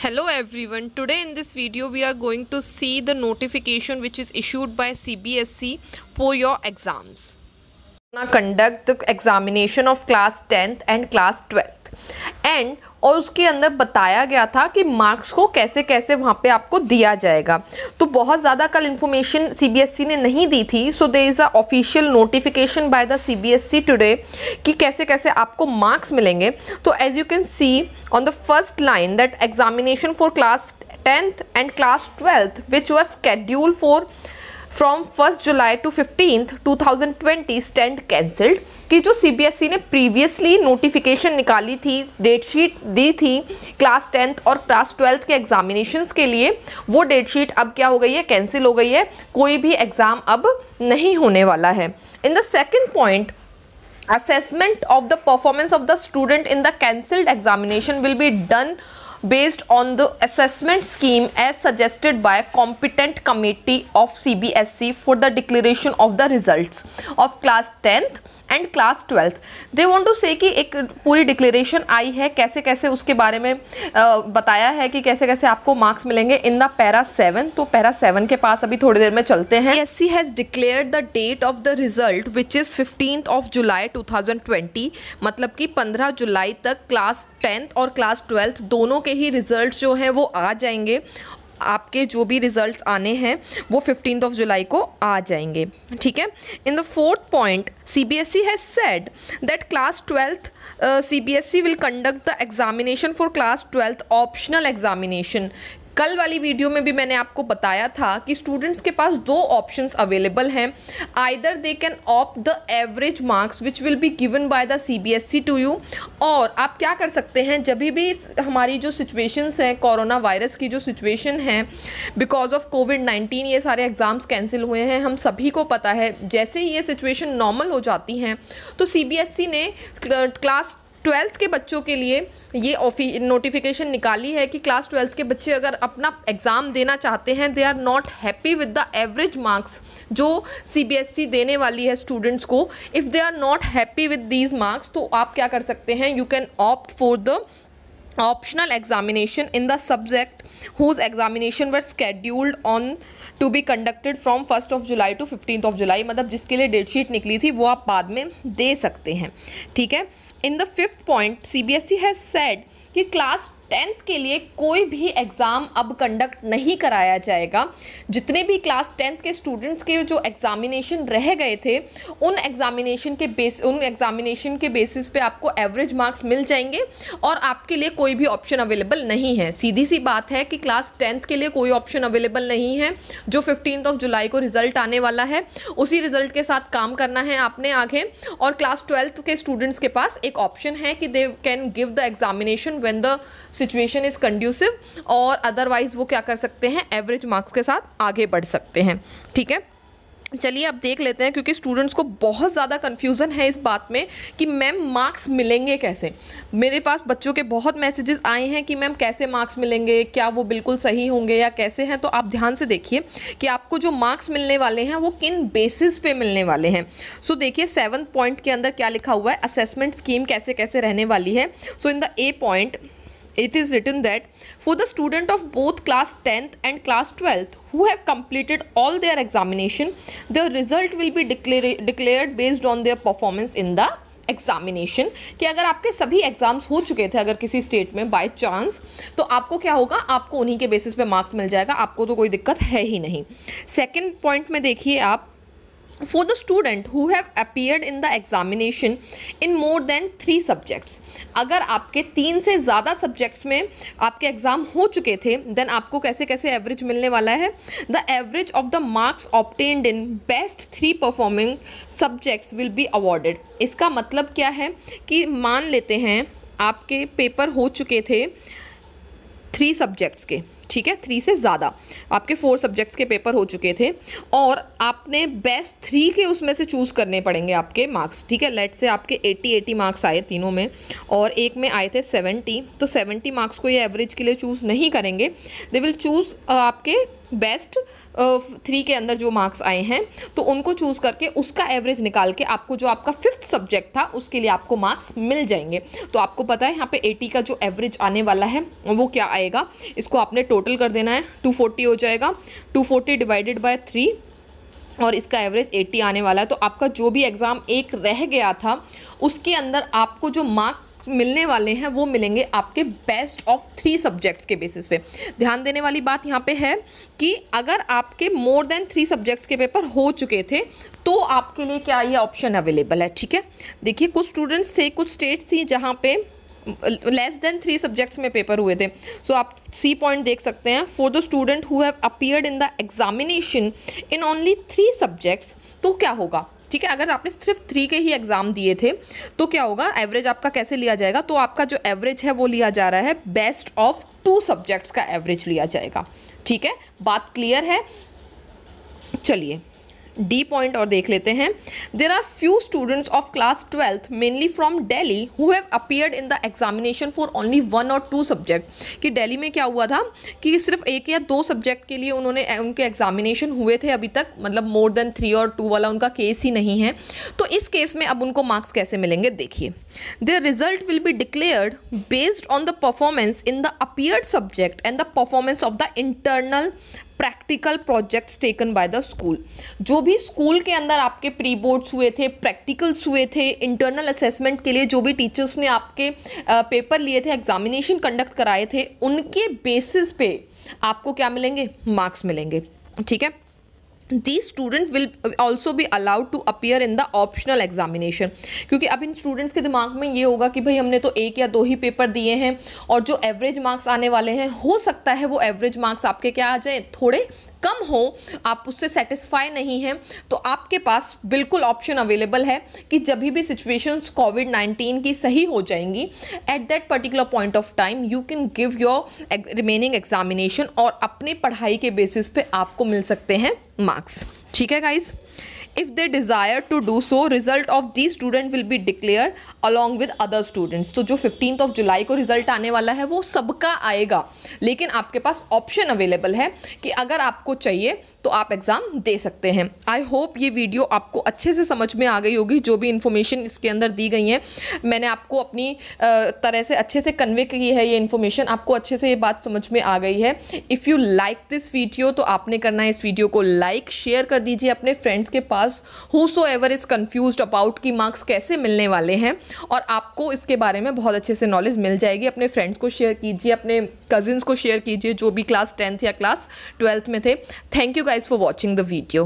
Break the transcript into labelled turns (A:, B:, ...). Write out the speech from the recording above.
A: Hello everyone, today in this video we are going to see the notification which is issued by CBSE for your exams. Conduct the examination of class 10th and class 12th and और उसके अंदर बताया गया था कि marks को कैसे कैसे वहाँ पे आपको दिया जाएगा। तो बहुत ज़्यादा कल इन्फॉर्मेशन CBSE ने नहीं दी थी, so there is a official notification by the CBSE today कि कैसे कैसे आपको मार्क्स मिलेंगे। तो as you can see on the first line that examination for class 10th and class 12th which was scheduled for from 1st July to 15th 2020 stand cancelled। कि जो CBSE ने previously notification निकाली थी, date sheet दी थी class 10th और class 12th के examinations के लिए, वो डेट शीट अब क्या हो गई है, कैंसिल हो गई है। कोई भी एग्ज़ाम अब नहीं होने वाला है। In the second point, assessment of the performance of the student in the cancelled examination will be done based on the assessment scheme as suggested by competent committee of CBSE for the declaration of the results of class 10th and class 12th। They want to say कि एक पूरी declaration आई है, कैसे कैसे उसके बारे में बताया है कि कैसे कैसे आपको मार्क्स मिलेंगे इन द पैरा 7। तो पैरा 7 के पास अभी थोड़ी देर में चलते हैं। CBSE has declared the date of the result which is 15th of July 2020, मतलब कि 15 जुलाई तक क्लास 10th और क्लास 12th दोनों के ही रिजल्ट जो हैं वो आ जाएंगे। आपके जो भी रिजल्ट्स आने हैं वो 15th of July को आ जाएंगे, ठीक है। In the fourth point, CBSE has said that class 12th CBSE will conduct the examination for class 12th optional examination. कल वाली वीडियो में भी मैंने आपको बताया था कि स्टूडेंट्स के पास दो ऑप्शंस अवेलेबल हैं। Either they can opt the average marks which will be given by the CBSE to you, और आप क्या कर सकते हैं, जब भी हमारी जो सिचुएशंस हैं, कोरोना वायरस की जो सिचुएशन है, बिकॉज ऑफ कोविड-19 ये सारे एग्ज़ाम्स कैंसिल हुए हैं, हम सभी को पता है। जैसे ही ये सिचुएशन नॉर्मल हो जाती हैं तो CBSE ने क्लास 12th के बच्चों के लिए ये नोटिफिकेशन निकाली है कि क्लास 12th के बच्चे अगर अपना एग्ज़ाम देना चाहते हैं, they are not happy with the average marks जो CBSE देने वाली है स्टूडेंट्स को, if they are not happy with these marks, तो आप क्या कर सकते हैं, you can opt for the optional examination in the subject whose examination were scheduled on to be conducted from 1st of July to 15th of July। मतलब जिसके लिए date sheet निकली थी वो आप बाद में दे सकते हैं, ठीक है। In the fifth point, CBSE has said कि क्लास 10th के लिए कोई भी एग्ज़ाम अब कंडक्ट नहीं कराया जाएगा। जितने भी क्लास 10th के स्टूडेंट्स के जो एग्ज़ामिनेशन रह गए थे, उन एग्ज़ामिनेशन के बेसिस पे आपको एवरेज मार्क्स मिल जाएंगे और आपके लिए कोई भी ऑप्शन अवेलेबल नहीं है। सीधी सी बात है कि क्लास 10th के लिए कोई ऑप्शन अवेलेबल नहीं है। जो 15th of July को रिज़ल्ट आने वाला है, उसी रिज़ल्ट के साथ काम करना है आपने आगे। और क्लास 12th के स्टूडेंट्स के पास एक ऑप्शन है कि they can give the examination when the situation is conducive, और अदरवाइज वो क्या कर सकते हैं, एवरेज मार्क्स के साथ आगे बढ़ सकते हैं, ठीक है। चलिए अब देख लेते हैं, क्योंकि स्टूडेंट्स को बहुत ज़्यादा कन्फ्यूज़न है इस बात में कि मैम मार्क्स मिलेंगे कैसे। मेरे पास बच्चों के बहुत मैसेजेस आए हैं कि मैम कैसे मार्क्स मिलेंगे, क्या वो बिल्कुल सही होंगे या कैसे हैं। तो आप ध्यान से देखिए कि आपको जो मार्क्स मिलने वाले हैं वो किन बेसिस पे मिलने वाले हैं। सो देखिए 7th पॉइंट के अंदर क्या लिखा हुआ है, असेसमेंट स्कीम कैसे कैसे रहने वाली है। So in the A point it is written that for the student of both class 10th and class 12th who have completed all their examination, the result will be declared based on their performance in the examination. कि अगर आपके सभी exams हो चुके थे अगर किसी state में बाय चांस, तो आपको क्या होगा, आपको उन्हीं के बेसिस पे मार्क्स मिल जाएगा, आपको तो कोई दिक्कत है ही नहीं। सेकेंड पॉइंट में देखिए आप, for the student who have appeared in the examination in more than 3 subjects, अगर आपके 3 से ज़्यादा सब्जेक्ट्स में आपके एग्ज़ाम हो चुके थे, देन आपको कैसे कैसे एवरेज मिलने वाला है, the average of the marks obtained in best 3 performing subjects will be awarded. इसका मतलब क्या है कि मान लेते हैं आपके पेपर हो चुके थे 3 सब्जेक्ट्स के, ठीक है, 3 से ज़्यादा आपके 4 सब्जेक्ट्स के पेपर हो चुके थे और आपने बेस्ट 3 के उसमें से चूज़ करने पड़ेंगे आपके मार्क्स, ठीक है। लेट से आपके 80 मार्क्स आए तीनों में और एक में आए थे 70, तो 70 मार्क्स को ये एवरेज के लिए चूज़ नहीं करेंगे, दे विल चूज़ आपके बेस्ट 3 के अंदर जो मार्क्स आए हैं तो उनको चूज़ करके उसका एवरेज निकाल के आपको जो आपका 5th सब्जेक्ट था उसके लिए आपको मार्क्स मिल जाएंगे। तो आपको पता है यहाँ पे 80 का जो एवरेज आने वाला है वो क्या आएगा, इसको आपने टोटल कर देना है, 240 हो जाएगा, 240 डिवाइडेड बाय 3 और इसका एवरेज 80 आने वाला है। तो आपका जो भी एग्ज़ाम एक रह गया था उसके अंदर आपको जो मार्क्स मिलने वाले हैं वो मिलेंगे आपके बेस्ट ऑफ 3 सब्जेक्ट्स के बेसिस पे। ध्यान देने वाली बात यहाँ पे है कि अगर आपके मोर देन 3 सब्जेक्ट्स के पेपर हो चुके थे तो आपके लिए क्या ये ऑप्शन अवेलेबल है, ठीक है। देखिए कुछ स्टूडेंट्स थे, कुछ स्टेट्स थी जहाँ पे लेस देन 3 सब्जेक्ट्स में पेपर हुए थे। सो आप सी पॉइंट देख सकते हैं, for the student who have appeared in the examination in only 3 subjects, तो क्या होगा, ठीक है। अगर आपने सिर्फ 3 के ही एग्जाम दिए थे तो क्या होगा, एवरेज आपका कैसे लिया जाएगा, तो आपका जो एवरेज है वो लिया जा रहा है बेस्ट ऑफ 2 सब्जेक्ट्स का एवरेज लिया जाएगा, ठीक है। बात क्लियर है। चलिए डी पॉइंट और देख लेते हैं। There are few students of class 12th mainly from Delhi who have appeared in the examination for only 1 और 2 सब्जेक्ट। कि दिल्ली में क्या हुआ था कि सिर्फ 1 या 2 सब्जेक्ट के लिए उनके एग्जामिनेशन हुए थे अभी तक, मतलब मोर देन 3 और 2 वाला उनका केस ही नहीं है। तो इस केस में अब उनको मार्क्स कैसे मिलेंगे, देखिए there result will be declared based on the performance in the appeared subject and the performance of the internal practical projects taken by the school. जो भी स्कूल के अंदर आपके प्री बोर्ड्स हुए थे, प्रैक्टिकल्स हुए थे, इंटरनल असेसमेंट के लिए जो भी टीचर्स ने आपके पेपर लिए थे, एग्जामिनेशन कंडक्ट कराए थे, उनके बेसिस पे आपको क्या मिलेंगे, मार्क्स मिलेंगे, ठीक है। These students will also be allowed to appear in the optional examination। क्योंकि अब इन स्टूडेंट्स के दिमाग में ये होगा कि भाई हमने तो 1 या 2 ही पेपर दिए हैं और जो एवरेज मार्क्स आने वाले हैं हो सकता है वो एवरेज मार्क्स आपके क्या आ जाए, थोड़े कम हो, आप उससे सेटिस्फाई नहीं हैं, तो आपके पास बिल्कुल ऑप्शन अवेलेबल है कि जब भी सिचुएशंस कोविड-19 की सही हो जाएंगी, at that particular point of time you can give your remaining examination और अपनी पढ़ाई के बेसिस पे आपको मिल सकते हैं मार्क्स, ठीक है guys. If they desire to do so, result of these student will be declared along with other students। तो जो 15th of जुलाई को रिजल्ट आने वाला है वो सबका आएगा, लेकिन आपके पास ऑप्शन अवेलेबल है कि अगर आपको चाहिए तो आप एग्ज़ाम दे सकते हैं। आई होप ये वीडियो आपको अच्छे से समझ में आ गई होगी, जो भी इन्फॉर्मेशन इसके अंदर दी गई है मैंने आपको अपनी तरह से अच्छे से कन्वे की है, ये इन्फॉर्मेशन आपको अच्छे से ये बात समझ में आ गई है। If you like this video तो आपने करना है इस वीडियो को लाइक, शेयर कर दीजिए अपने फ्रेंड्स के पास, हूसोएवर इज़ कन्फ्यूज्ड अबाउट कि मार्क्स कैसे मिलने वाले हैं, और आपको इसके बारे में बहुत अच्छे से नॉलेज मिल जाएगी। अपने फ्रेंड्स को शेयर कीजिए, अपने कजिन्स को शेयर कीजिए जो भी क्लास 10th या क्लास 12th में थे। Thank you guys for watching the video।